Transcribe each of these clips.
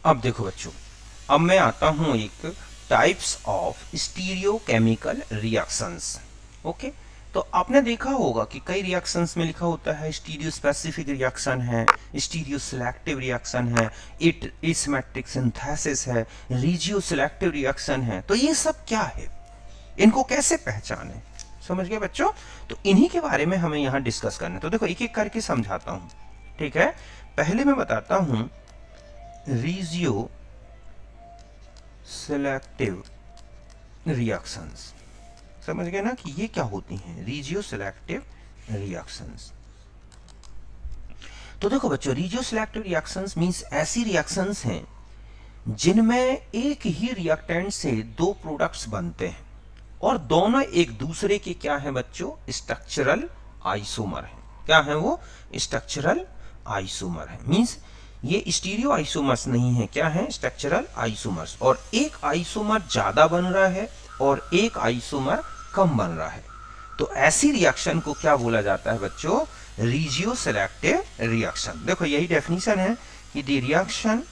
अब देखो बच्चों, अब मैं आता हूं एक types of stereochemical reactions. Okay, तो आपने देखा होगा कि कई रिएक्शंस में लिखा होता है स्टीरियो स्पेसिफिक रिएक्शन है, स्टीरियो सिलेक्टिव रिएक्शन है, इट एसिमेट्रिक सिंथेसिस है, रीजियो सिलेक्टिव रिएक्शन है। तो ये सब क्या है, इनको कैसे पहचाने? समझ गए बच्चों? तो इन्हीं के बारे में हमें यहाँ डिस्कस करना है। तो देखो एक एक करके समझाता हूँ, ठीक है। पहले मैं बताता हूँ रीजियो सिलेक्टिव रिएक्शंस। समझ गए ना कि ये क्या होती हैं रीजियो सिलेक्टिव रिएक्शंस। तो देखो बच्चों, रीजियो सिलेक्टिव रिएक्शंस मींस ऐसी रिएक्शंस हैं जिनमें एक ही रिएक्टेंट से दो प्रोडक्ट्स बनते हैं और दोनों एक दूसरे के क्या हैं बच्चों, स्ट्रक्चरल आइसोमर हैं। क्या है वो, स्ट्रक्चरल आइसोमर है। मींस ये स्टीरियो आइसोमर्स नहीं है, क्या है, स्ट्रक्चरल आइसोमर्स। और एक आइसोमर ज्यादा बन रहा है और एक आइसोमर कम बन रहा है। तो ऐसी रिएक्शन को क्या बोला जाता है बच्चों, रीजियो सिलेक्टिव रिएक्शन। देखो यही डेफिनेशन है कि द रिएक्शन,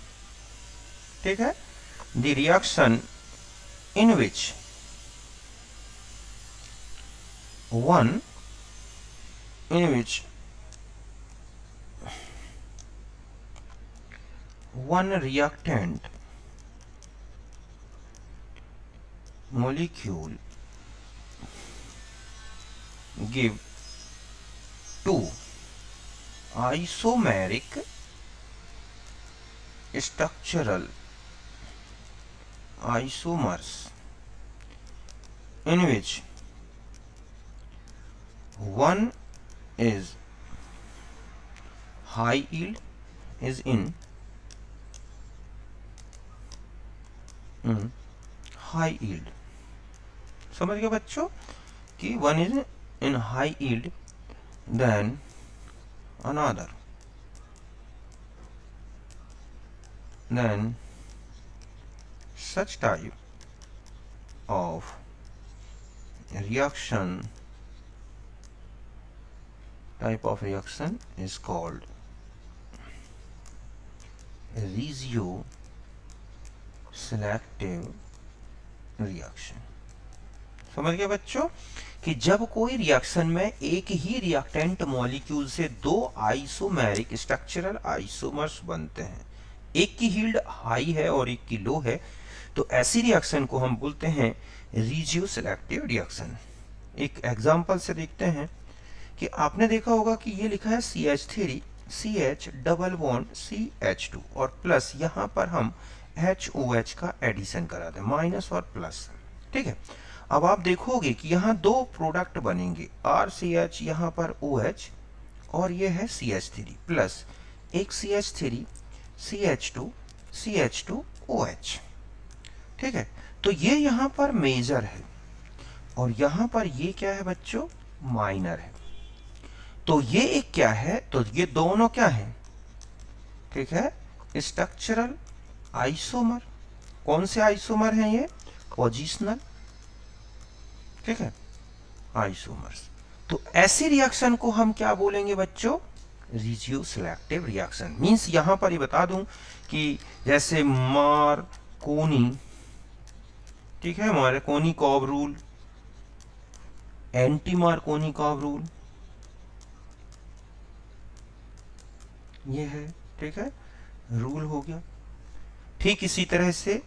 ठीक है, the reaction in which one in which one reactant molecule give two isomeric structural isomers in which one is high yield is in high yield। समझ गए बच्चों कि one is in high yield than another, then such type of reaction is called regioselective reaction. समझ गए बच्चों कि जब कोई रिएक्शन में एक ही रिएक्टेंट मॉलिक्यूल से दो आइसोमेरिक स्ट्रक्चरल आइसोमर्स बनते हैं, एक की यील्ड हाई है और एक की लो है, तो ऐसी रिएक्शन को हम बोलते हैं रीजियो सिलेक्टिव रिएक्शन। एक एग्जांपल से देखते हैं कि आपने देखा होगा कि ये लिखा है CH3 CH double bond CH2 और प्लस यहाँ पर हम HOH का एडिशन करा दें, माइनस और प्लस, ठीक है। अब आप देखोगे कि यहाँ दो प्रोडक्ट बनेंगे, RCH यहाँ पर OH और ये है CH3 प्लस एक CH3 CH2 CH2OH, ठीक है। तो ये यहाँ पर मेजर है और यहाँ पर ये क्या है बच्चों, माइनर है। तो ये एक क्या है, तो ये दोनों क्या है, ठीक है, स्ट्रक्चरल आइसोमर। कौन से आइसोमर हैं ये, पोजिशनल, ठीक है, आइसोमर्स। तो ऐसी रिएक्शन को हम क्या बोलेंगे बच्चों, रीजियो सिलेक्टिव रिएक्शन। मींस यहां पर ये बता दूं कि जैसे मार्कोनी, ठीक है, Markovnikov rule, anti Markovnikov rule, ये है, ठीक है, रूल हो गया। ठीक इसी तरह से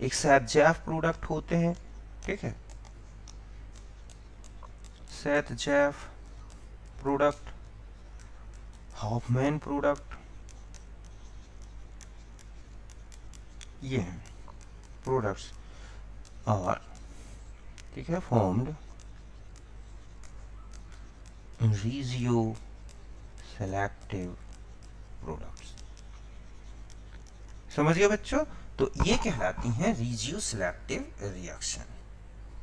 एक सैदजैफ प्रोडक्ट होते हैं, ठीक है, सैदजैफ प्रोडक्ट, हॉफमैन प्रोडक्ट, ये हैं प्रोडक्ट्स और, ठीक है, फॉर्म्ड रीजियो सिलेक्टिव प्रोडक्ट्स। समझ गए बच्चों? तो ये कहलाती हैं रीजियो सिलेक्टिव रिएक्शन।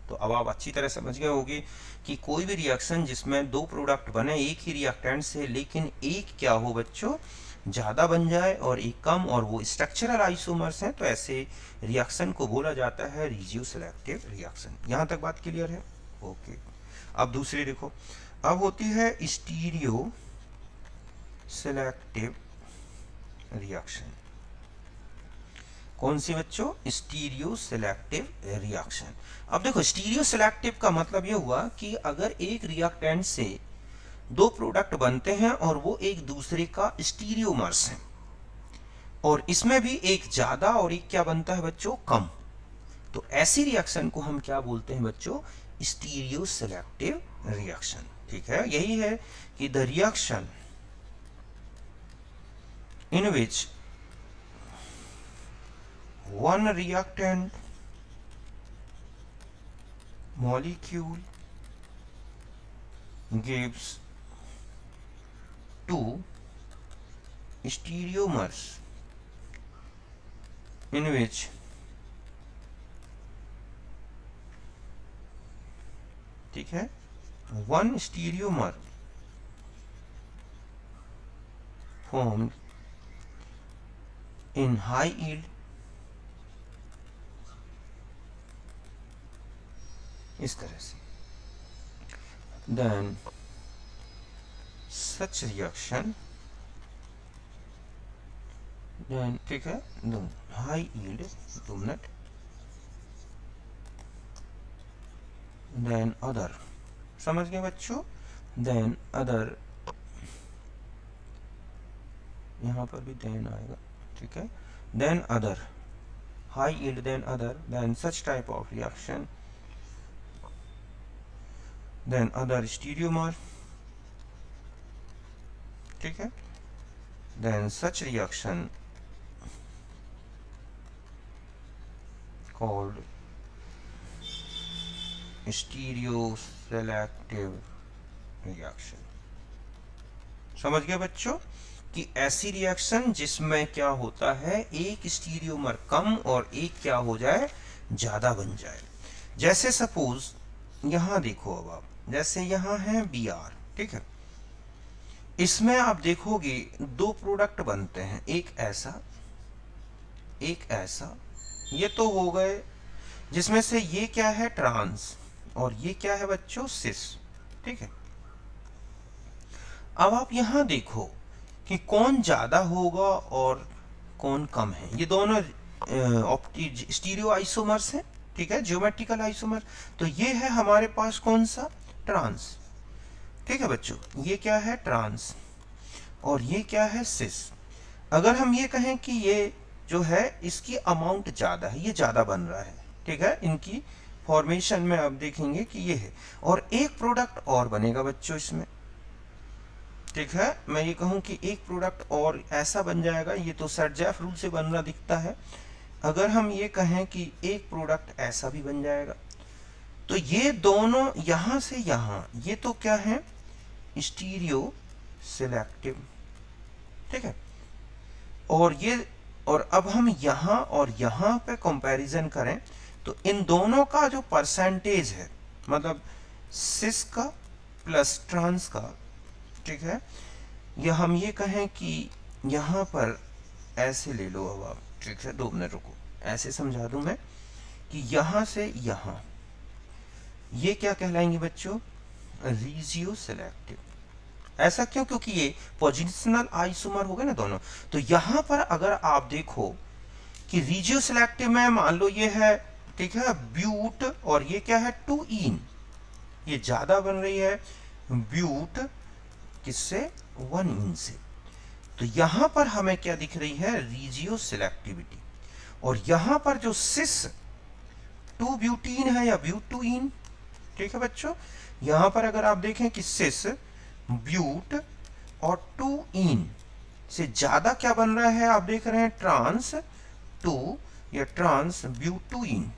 तो अब आप अच्छी तरह समझ गए होंगे कि कोई भी रिएक्शन जिसमें दो प्रोडक्ट बने एक ही रिएक्टेंट से, लेकिन एक क्या हो बच्चों, ज्यादा बन जाए और एक कम, और वो स्ट्रक्चरल आइसोमर्स हैं, तो ऐसे रिएक्शन को बोला जाता है रीजियो सिलेक्टिव रिएक्शन। यहां तक बात क्लियर है? ओके। अब दूसरी देखो, अब होती है स्टीरियो सिलेक्टिव रिएक्शन। कौन सी बच्चों? Stereo selective reaction. अब देखो स्टीरियो सिलेक्टिव का मतलब ये हुआ कि अगर एक रिएक्टेंट से दो प्रोडक्ट बनते हैं और वो एक दूसरे का स्टीरियोमर्स है, और इसमें भी एक ज्यादा और एक क्या बनता है बच्चों? कम, तो ऐसी रिएक्शन को हम क्या बोलते हैं बच्चों? Stereo selective reaction. ठीक है, यही है कि the reaction in which one reactant molecule gives two stereomers in which ठीक है one stereomer formed in high yield इस तरह से, then such reaction, then ठीक है high yield 2 minute, then other, समझ गए बच्चों? then other, यहाँ पर भी then आएगा, ठीक है, then other high yield, then other, then such type of reaction, then other stereomer, ठीक है, then such reaction called stereoselective reaction। समझ गए बच्चों कि ऐसी रिएक्शन जिसमें क्या होता है, एक स्टीरियोमर कम और एक क्या हो जाए? ज्यादा बन जाए। जैसे सपोज यहां देखो, अब आप जैसे यहां है Br, ठीक है, इसमें आप देखोगे दो प्रोडक्ट बनते हैं, एक ऐसा एक ऐसा, ये तो हो गए, जिसमें से ये क्या है? ट्रांस, और ये क्या है बच्चों? सिस। ठीक है, अब आप यहां देखो कि कौन ज्यादा होगा और कौन कम है। ये दोनों स्टीरियो आइसोमर्स हैं, ठीक है, ज्योमेट्रिकल आइसोमर। तो ये है हमारे पास कौन सा? ट्रांस। ठीक है बच्चों, ये क्या है? ट्रांस, और ये क्या है? सिस। अगर हम ये कहें कि ये जो है इसकी अमाउंट ज्यादा है, ये ज्यादा बन रहा है, ठीक है, इनकी फॉर्मेशन में आप देखेंगे कि ये है, और एक प्रोडक्ट और बनेगा बच्चों इसमें, ठीक है, मैं ये कहूं कि एक प्रोडक्ट और ऐसा बन जाएगा, ये तो सर्जेफ रूल से बन रहा दिखता है। अगर हम ये कहें कि एक प्रोडक्ट ऐसा भी बन जाएगा, तो ये दोनों यहां से यहां, ये तो क्या है? Stereo selective. ठीक है, और ये, और अब हम यहां और यहां पे कंपैरिजन करें तो इन दोनों का जो परसेंटेज है, मतलब सिस का प्लस ट्रांस का, ठीक है, या हम ये कहें कि यहां पर ऐसे ले लो अब आप, ठीक है, 2 मिनट रुको, ऐसे समझा दूं मैं कि यहां से यहां ये क्या कहलाएंगे बच्चों? Regio selective. ऐसा क्यों? क्योंकि ये पोजिशनल आइसोमर हो गए ना दोनों। तो यहां पर अगर आप देखो कि रीजियो सिलेक्टिव में मान लो ये है, ठीक है, ब्यूट, और ये क्या है? 2इन, ये ज्यादा बन रही है ब्यूट किससे? 1इन से। तो यहां पर हमें क्या दिख रही है? Regio selectivity. और यहां पर जो सिस 2 ब्यूटीन है या ब्यूट 2इन, ठीक है बच्चों, यहां पर अगर आप देखें कि सिस ब्यूट और 2इन से ज्यादा क्या बन रहा है? आप देख रहे हैं ट्रांस 2 या ट्रांस ब्यूट 2इन,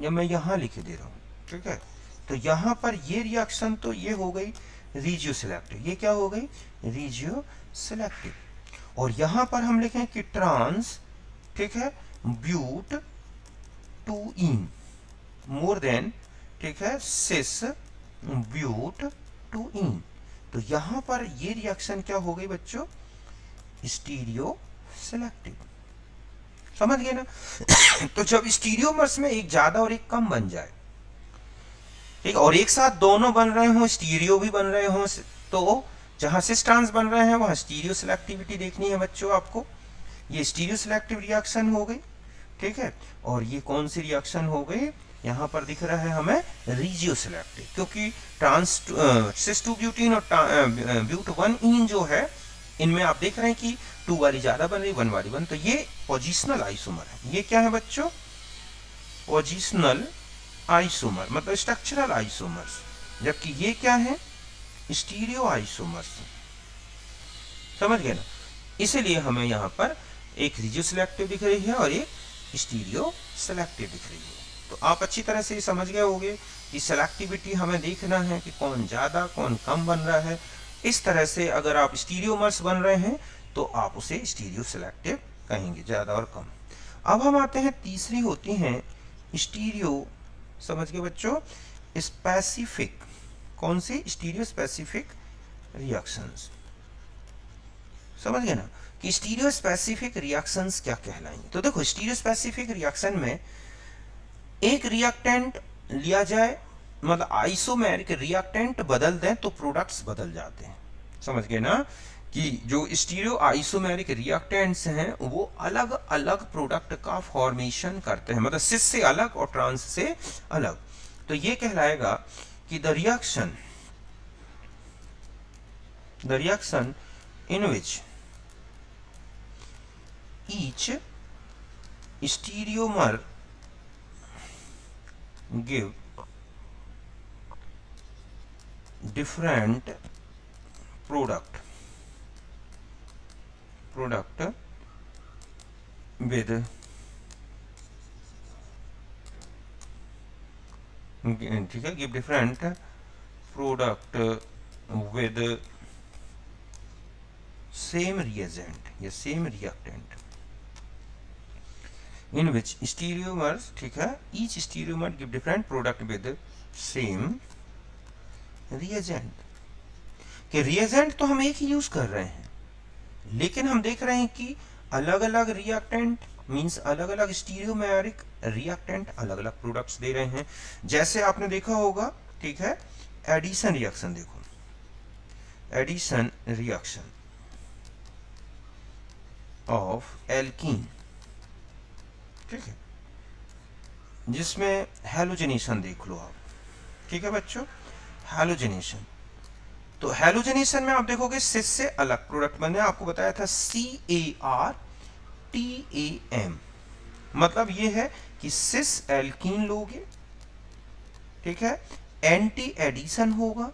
या मैं यहां लिख दे रहा हूं, ठीक है। तो यहां पर ये रिएक्शन तो ये हो गई रीजियो सिलेक्टिव, ये क्या हो गई? Regio selective. और यहां पर हम लिखें कि ट्रांस, ठीक है, ब्यूट 2इन मोर देन, ठीक है, सिस ब्यूट 2इन। तो यहां पर ये रिएक्शन क्या हो गई बच्चों? Stereo selective. समझ गए ना? तो जब स्टीरियोमर्स में एक ज्यादा और एक कम बन जाए, ठीक, और एक साथ दोनों बन रहे हो, स्टीरियो भी बन रहे हो, तो जहां सिस ट्रांस बन रहे हैं वहां स्टीरियो सिलेक्टिविटी देखनी है बच्चों आपको। ये स्टीरियो सिलेक्टिव रिएक्शन हो गई, ठीक है। और ये कौन सी रिएक्शन हो गई, यहाँ पर दिख रहा है हमें रिजियो सिलेक्टिव, क्योंकि ट्रांस सिस 2 ब्यूटीन और ब्यूट 1 इन जो है इनमें आप देख रहे हैं कि 2 वाली ज्यादा बन रही, 1 वाली बन, तो ये पोजिशनल आइसोमर है। ये क्या है बच्चों, पोजिशनल आइसोमर मतलब स्ट्रक्चरल आइसोमर्स, जबकि ये क्या है, स्टीरियो आइसोमर्स। समझ गए ना, इसीलिए हमें यहाँ पर एक रिजियो सिलेक्टिव दिख रही है और एक स्टीरियो सिलेक्टिव दिख रही है। तो आप अच्छी तरह से समझ गए होंगे कि सेलेक्टिविटी हमें देखना है कि कौन ज्यादा कौन कम बन रहा है। इस तरह से अगर आप स्टीरियोमर्स बन रहे हैं तो आप उसे स्टीरियो सिलेक्टिव कहेंगे, ज्यादा और कम। अब हम आते हैं, तीसरी होती हैं स्टीरियो, समझ गए बच्चों, स्पेसिफिक। कौन सी, स्टीरियो स्पेसिफिक रिएक्शंस। समझ गए ना कि स्टीरियो स्पेसिफिक रिएक्शंस क्या कहलाएंगे। तो देखो स्टीरियो स्पेसिफिक रिएक्शन में एक रिएक्टेंट लिया जाए, मतलब आइसोमेरिक रिएक्टेंट बदल दें तो प्रोडक्ट्स बदल जाते हैं। समझ गए ना कि जो स्टीरियो आइसोमेरिक रिएक्टेंट्स हैं वो अलग अलग प्रोडक्ट का फॉर्मेशन करते हैं, मतलब सिस से अलग और ट्रांस से अलग। तो ये कहलाएगा कि the reaction in which each stereomer give different product with ठीक है, give different product with same reagent या same reactant in which stereomers, ठीक है, each stereomer give different product with same reagent। कि reagent तो हम एक ही यूज कर रहे हैं, लेकिन हम देख रहे हैं कि अलग अलग रिएक्टेंट मींस अलग अलग स्टीरियोमेरिक रिएक्टेंट अलग अलग प्रोडक्ट्स दे रहे हैं। जैसे आपने देखा होगा, ठीक है, एडिशन रिएक्शन, देखो एडिशन रिएक्शन ऑफ एल्कीन, ठीक है, जिसमें हैलोजिनेशन देख लो आप, ठीक है बच्चों, हैलोजिनेशन। तो हैलोजिनेशन में आप देखोगे सिस से अलग प्रोडक्ट बने, आपको बताया था CARTAM, मतलब ये है कि सिस एल्कीन लोगे, ठीक है, एंटी एडिशन होगा,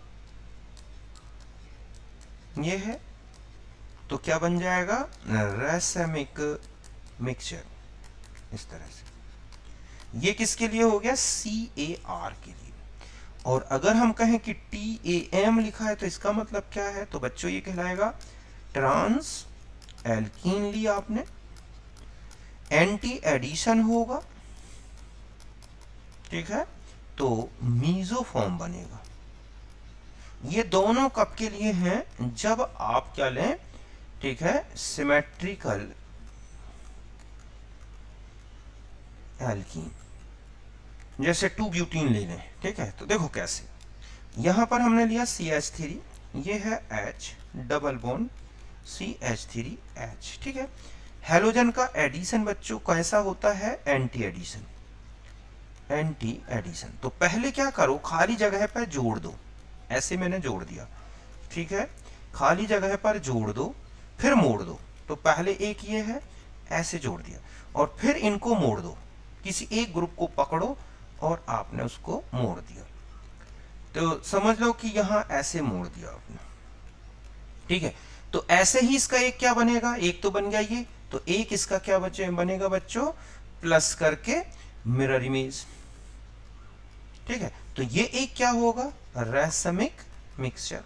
ये है, तो क्या बन जाएगा, रैसेमिक मिक्सचर। इस तरह से ये किसके लिए हो गया, CAR के लिए। और अगर हम कहें कि TAM लिखा है तो इसका मतलब क्या है, तो बच्चों ये कहलाएगा ट्रांस एल्कीन लिया आपने, एंटी एडिशन होगा, ठीक है, तो मीजोफॉर्म बनेगा। ये दोनों कब के लिए हैं, जब आप क्या लें, ठीक है, सिमेट्रिकल एल्कीन, जैसे 2 ब्यूटीन ले लें, ठीक है। तो देखो कैसे, यहां पर हमने लिया CH3, ये है H डबल बॉन्ड CH3H, ठीक है। हैलोजन का एडिशन बच्चों कैसा होता है, एंटी एडिशन, एंटी एडिशन। तो पहले क्या करो, खाली जगह पर जोड़ दो, ऐसे मैंने जोड़ दिया, ठीक है, खाली जगह पर जोड़ दो, फिर मोड़ दो। तो पहले एक ये है, ऐसे जोड़ दिया, और फिर इनको मोड़ दो, किसी एक ग्रुप को पकड़ो और आपने उसको मोड़ दिया। तो समझ लो कि यहां ऐसे मोड़ दिया आपने, ठीक है। तो ऐसे ही इसका एक क्या बनेगा, एक तो बन गया ये, तो एक इसका क्या बनेगा बच्चों, प्लस करके मिरर इमेज, ठीक है। तो ये एक क्या होगा, रैसमिक मिक्सचर।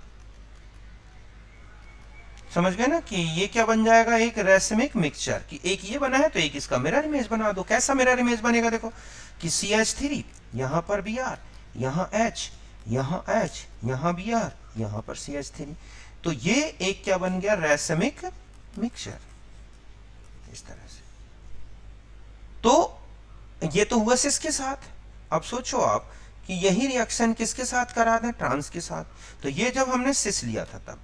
समझ गए ना कि ये क्या बन जाएगा, एक रैसमिक मिक्सचर, कि एक ये बना है तो एक इसका मिरर इमेज बना दो। कैसा मिरर इमेज बनेगा, देखो कि CH3 यहां पर Br, यहां H, यहां H, यहां Br, यहां पर CH3, तो ये एक क्या बन गया, रैसमिक मिक्सचर, इस तरह से। तो ये तो हुआ सिस के साथ। अब सोचो आप कि यही रिएक्शन किसके साथ करा दें, ट्रांस के साथ। तो ये जब हमने सिस लिया था तब,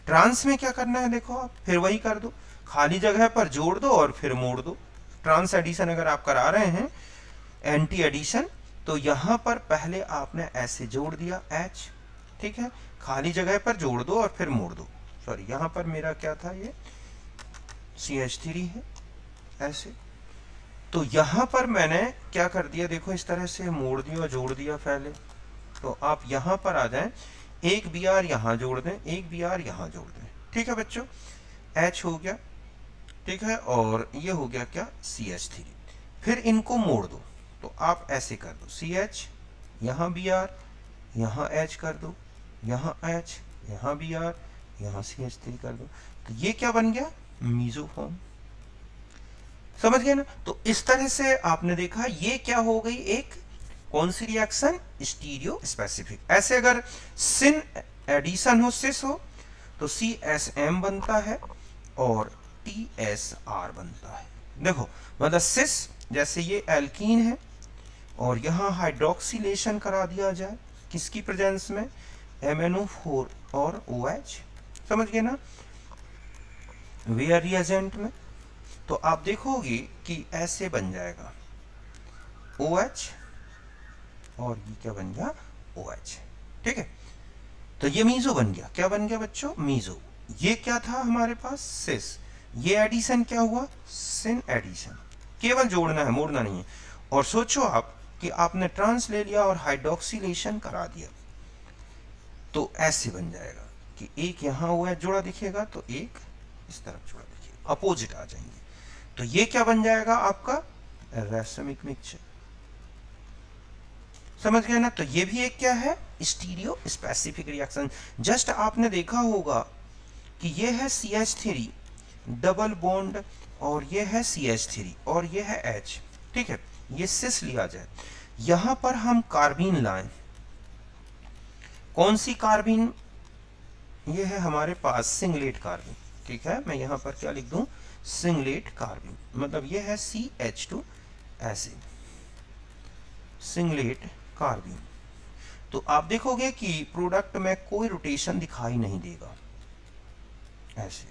ट्रांस में क्या करना है, देखो आप फिर वही कर दो, खाली जगह पर जोड़ दो और फिर मोड़ दो। ट्रांस एडिशन अगर आप करा रहे हैं, एंटी एडिशन, तो यहां पर पहले आपने ऐसे जोड़ दिया H, ठीक है, खाली जगह पर जोड़ दो और फिर मोड़ दो। सॉरी, यहां पर मेरा क्या था, ये CH3 है ऐसे। तो यहां पर मैंने क्या कर दिया, देखो इस तरह से मोड़ दिया, जोड़ दिया पहले। तो आप यहां पर आ जाएं, एक Br यहां जोड़ दें, एक Br यहां जोड़ दें, ठीक है बच्चों। H हो गया, ठीक है, और ये हो गया क्या, CH3। फिर इनको मोड़ दो, तो आप ऐसे कर दो, CH यहाँ Br, यहाँ H कर दो, यहाँ H, यहाँ Br, यहाँ CH3 कर दो। तो ये क्या बन गया, मीजोफॉर्म। समझ गए ना। तो इस तरह से आपने देखा, ये क्या हो गई, एक कौन सी रिएक्शन, स्टीरियो स्पेसिफिक। ऐसे अगर सिन एडिशन हो, सिस हो, तो CSM बनता है और TSR बनता है। देखो मतलब सिस, जैसे ये एल्कीन है और यहां हाइड्रोक्सिलेशन करा दिया जाए, किसकी प्रेजेंस में, MnO4 और OH, समझ गए ना, वेयर रिएजेंट में। तो आप देखोगे कि ऐसे बन जाएगा OH और ये क्या बन गया, OH, ठीक है। तो ये मीजो बन गया, क्या बन गया बच्चों, मीजो। ये क्या था हमारे पास, सिस। ये एडिशन क्या हुआ, सिन एडिशन। केवल जोड़ना है, मोड़ना नहीं है। और सोचो आप कि आपने ट्रांस ले लिया और हाइड्रोक्सिलेशन करा दिया, तो ऐसे बन जाएगा कि एक यहां हुआ जुड़ा दिखेगा, तो एक इस तरफ जुड़ा दिखेगा, अपोजिट आ जाएंगे। तो ये क्या बन जाएगा आपका, रैसमिक मिक्सचर। समझ गए ना। तो ये भी एक क्या है, स्टीरियो स्पेसिफिक रिएक्शन। जस्ट आपने देखा होगा कि ये है CH3 डबल बॉन्ड और ये है CH3 और ये है H, ठीक है, ये सिस लिया जाए। यहां पर हम कार्बीन लाएं, कौन सी कार्बीन, ये है हमारे पास सिंगलेट कार्बीन, ठीक है। मैं यहां पर क्या लिख दूं, सिंगलेट कार्बीन, मतलब ये है CH2 ऐसे, सिंगलेट कार्बीन। तो आप देखोगे कि प्रोडक्ट में कोई रोटेशन दिखाई नहीं देगा, ऐसे,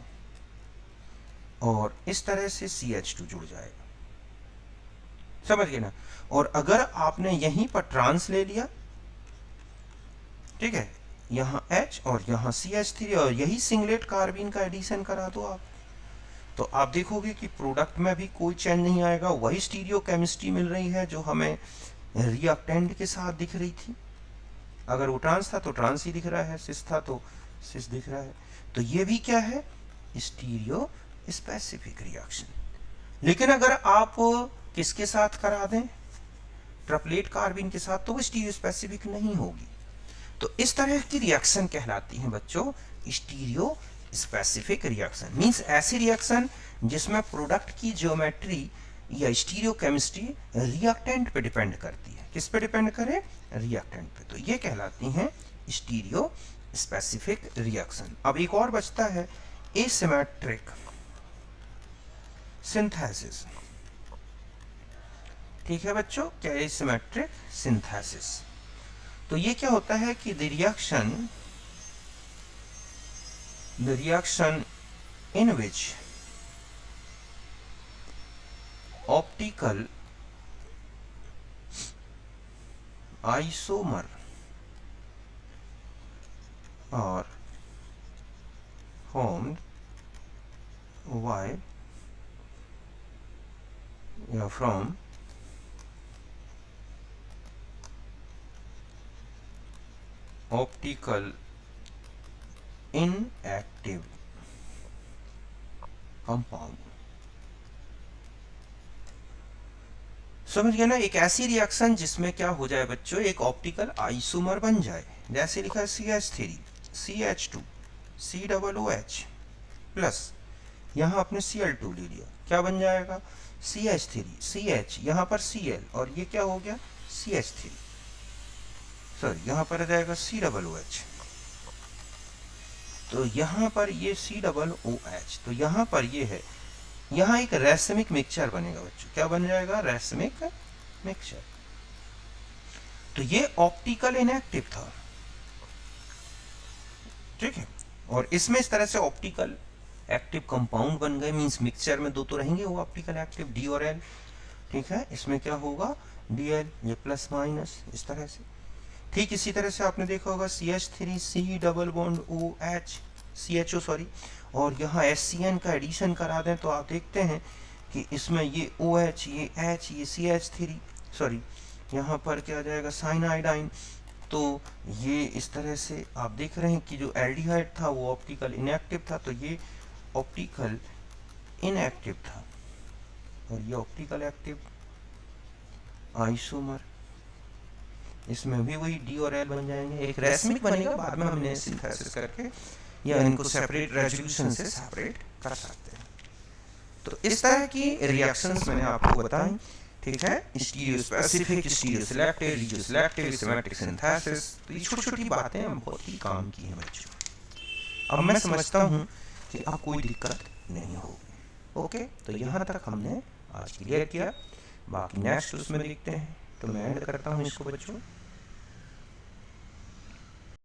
और इस तरह से CH2 जुड़ जाएगा, समझ गए ना। और अगर आपने यहीं पर ट्रांस ले लिया, ठीक है, यहां H और यहां CH3 और यही सिंगलेट कार्बीन का एडिशन करा दो आप, तो आप देखोगे कि प्रोडक्ट में भी कोई चेंज नहीं आएगा, वही स्टीरियो केमिस्ट्री मिल रही है जो हमें रिएक्टेंट के साथ दिख रही थी। अगर वो ट्रांस था तो ट्रांस ही दिख रहा है, सिस था तो सिस दिख रहा है। तो ये भी क्या है, स्टीरियो स्पेसिफिक रिएक्शन। लेकिन अगर आप किसके साथ करा दें, ट्रिपलेट कार्बन के साथ, तो वो स्टीरियो स्पेसिफिक नहीं होगी। तो इस तरह की रिएक्शन कहलाती हैं बच्चों स्टीरियो स्पेसिफिक रिएक्शन। मींस ऐसी रिएक्शन जिसमें प्रोडक्ट की ज्योमेट्री या स्टीरियो केमिस्ट्री रिएक्टेंट पे डिपेंड करती है। किस पे डिपेंड करे, रिएक्टेंट पे। तो ये कहलाती हैं स्टीरियो स्पेसिफिक रिएक्शन। अब एक और बचता है एसिमेट्रिक सिंथेसिस, ठीक है बच्चों, क्या एसिमेट्रिक सिंथेसिस। तो ये क्या होता है कि the reaction in which optical isomer are formed from optical inactive compound। समझ गया ना। एक ऐसी रिएक्शन जिसमें क्या हो जाए बच्चों, एक ऑप्टिकल आइसोमर बन जाए। जैसे लिखा है CH3 CH2 COOH प्लस यहाँ आपने Cl2 ले लिया, क्या बन जाएगा CH3 CH, यहाँ पर Cl और ये क्या हो गया CH3, सॉरी यहाँ पर आ जाएगा COOH। तो यहाँ पर ये COOH, तो यहाँ पर ये है, यहाँ एक रैसमिक मिक्सचर बनेगा बच्चों। क्या बन जाएगा, रैसमिक मिक्सचर। तो ये ऑप्टिकल इनएक्टिव था, ठीक है, और इसमें इस तरह से ऑप्टिकल एक्टिव कंपाउंड बन गए, मींस मिक्सचर में दो तो रहेंगे वो ऑप्टिकल एक्टिव, डी और एल। ठीक है, इसमें क्या होगा, डी एल, ये प्लस माइनस इस तरह से। ठीक इसी तरह से आपने देखा होगा CH3C double bond OH, CHO sorry, और यहाँ SCN का एडिशन करा दें तो आप देखते हैं कि इसमें ये OH, ये H, ये CH3 सॉरी, यहाँ पर क्या जाएगा साइनाइडाइन। तो ये इस तरह से आप देख रहे हैं कि जो एल्डिहाइड था वो ऑप्टिकल इनएक्टिव था, तो ये ऑप्टिकल इनएक्टिव था और ये ऑप्टिकल एक्टिव आइसोमर। इसमें भी वही डी और एल बन जाएंगे, एक रेसमिक बनेगा, बाद में हमने सिंथेसिस करके या इनको सेपरेट रेजोल्यूशन से सेपरेट कर सकते हैं। तो इस तरह की रिएक्शंस मैंने आपको बताई। ठीक है, stereospecific, stereoselective, regioselective, symmetric synthesis, तो ये छोटी छोटी बातें हम बहुत ही काम की हैं बच्चों। अब मैं समझता हूँ कि अब कोई दिक्कत नहीं होगी। ओके, तो यहाँ तक हमने आज क्लियर किया, बाकी नेक्स्ट उसमें देखते हैं। तो मैं ऐड करता हूँ इसको बच्चों।